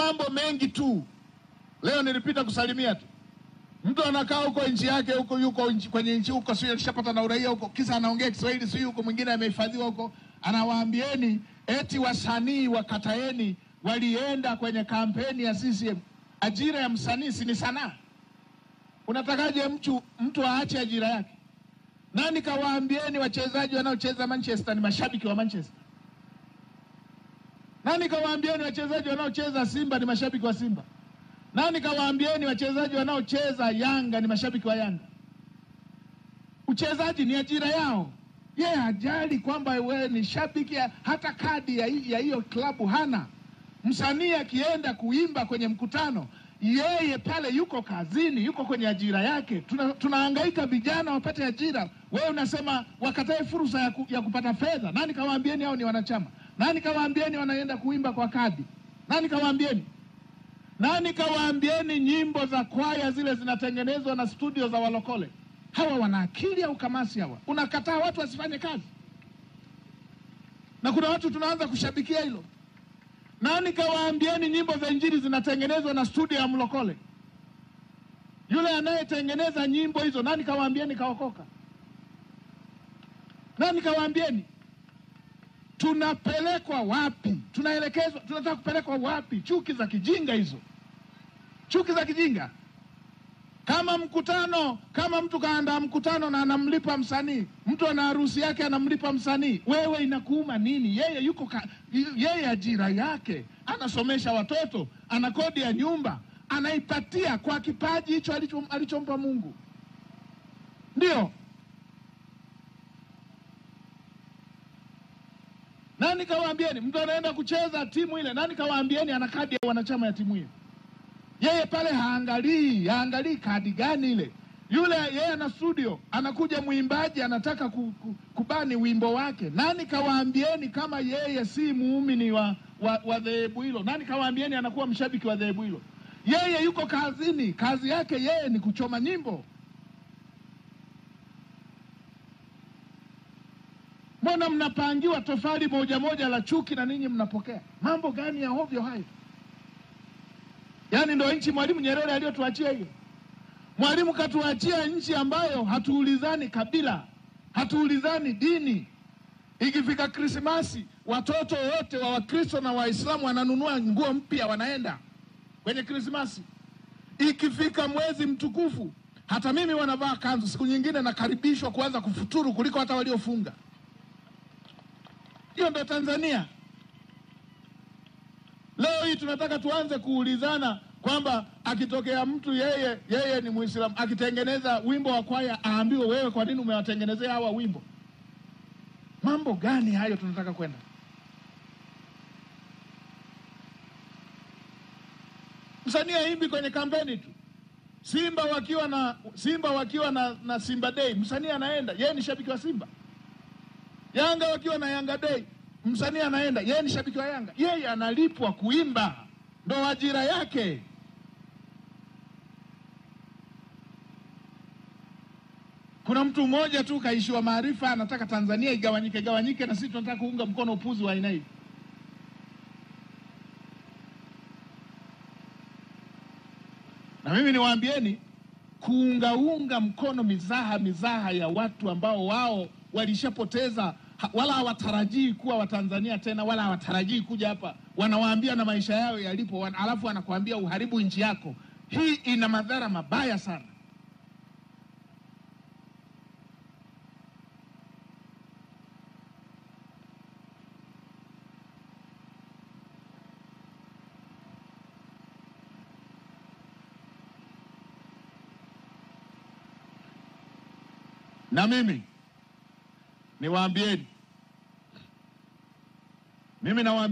mambo mengi tu. Leo nilipita kusalimia tu. Mtu anakaa huko nchi yake huko, yuko kwenye nchi huko, sio alishapata na uraia huko, kisa anaongea Kiswahili, sio huko mwingine amehifadhiwa huko, anawaambieni eti wasanii wa Kataeni walienda kwenye kampeni ya CCM. Ajira ya msanii si ni sanaa? Unatakaje mtu aache ajira yake? Nani kawaambieni wachezaji wanaocheza Manchester ni mashabiki wa Manchester? Nani kawaambieni wachezaji wanaocheza Simba ni mashabiki wa Simba? Nani kawaambieni wachezaji wanaocheza Yanga ni mashabiki wa Yanga? Uchezaji ni ajira yao. Yeye hajali kwamba wewe ni shabiki, hata kadi ya hiyo klabu hana. Msanii akienda kuimba kwenye mkutano, yeye pale yuko kazini, yuko kwenye ajira yake. Tunahangaika vijana wapate ajira. Wewe unasema wakatae fursa ya kupata fedha. Nani kawaambieni hao ni wanachama? Nani kawaambieni wanaenda kuimba kwa kadi? Nani kawaambieni? Nani kawaambieni nyimbo za kwaya zile zinatengenezwa na studio za walokole? Hawa wana akili au kamasi hawa? Unakataa watu wasifanye kazi. Na kuna watu tunaanza kushabikia hilo. Nani kawaambieni nyimbo za injili zinatengenezwa na studio ya mlokole? Yule anayetengeneza nyimbo hizo, nani kawaambieni kaokoka? Nani kawaambieni? Tunapelekwa wapi? Tunaelekezwa, tunataka kupelekwa wapi? Chuki za kijinga hizo. Chuki za kijinga. Kama mtu kaandaa mkutano na anamlipa msanii, mtu ana harusi yake anamlipa msanii, wewe inakuuma nini? Yeye ajira yake, anasomesha watoto, ana kodi ya nyumba, anaipatia kwa kipaji hicho alichompa Mungu. Ndio. Nani kawaambieni mtu anaenda kucheza timu ile? Nani kawaambieni ana kadi ya wanachama ya timu ile? Yeye pale haangalii kadi gani ile. Yule yeye ana studio, anakuja muimbaji anataka kubani wimbo wake. Nani kawaambieni kama yeye si muumini wa dhehebu hilo? Nani kawaambieni anakuwa mshabiki wa dhehebu hilo? Yeye yuko kazini, kazi yake yeye ni kuchoma nyimbo. Mbona mnapangiwa tofali moja la chuki na ninyi mnapokea? Mambo gani ya ovyo hayo? Yaani ndio nchi Mwalimu Nyerere aliyotuachia hiyo? Mwalimu katuachia nchi ambayo hatuulizani kabila, hatuulizani dini. Ikifika Krismasi, watoto wote wa Wakristo na Waislamu wananunua nguo mpya wanaenda kwenye Krismasi. Ikifika mwezi mtukufu, hata mimi wanavaa kanzu, siku nyingine nakaribishwa kuanza kufuturu kuliko hata waliofunga. Hiyo ndio Tanzania. Leo hii tunataka tuanze kuulizana kwamba akitokea mtu yeye ni Muislamu, akitengeneza wimbo wa kwaya aambiwe wewe kwa nini umewatengenezea hawa wimbo? Mambo gani hayo tunataka kwenda? Msanii aimbi kwenye kampeni tu. Simba wakiwa na Simba Day, msanii anaenda, yeye ni shabiki wa Simba. Yanga wakiwa na Yanga Day, msanii anaenda, yeye ni shabiki wa Yanga. Yeye analipwa kuimba, ndo ajira yake. Kuna mtu mmoja tu kaishiwa maarifa, anataka Tanzania igawanyike, na sisi tunataka kuunga mkono upuzi wa aina hii. Na mimi niwaambieni, kuunga mkono mizaha ya watu ambao wao walishapoteza, wala hawatarajii kuwa Watanzania tena, wala hawatarajii kuja hapa, wanawaambia na maisha yao yalipo, alafu anakuambia uharibu nchi yako. Hii ina madhara mabaya sana. Na mimi niwaambieni, mimi nawaambia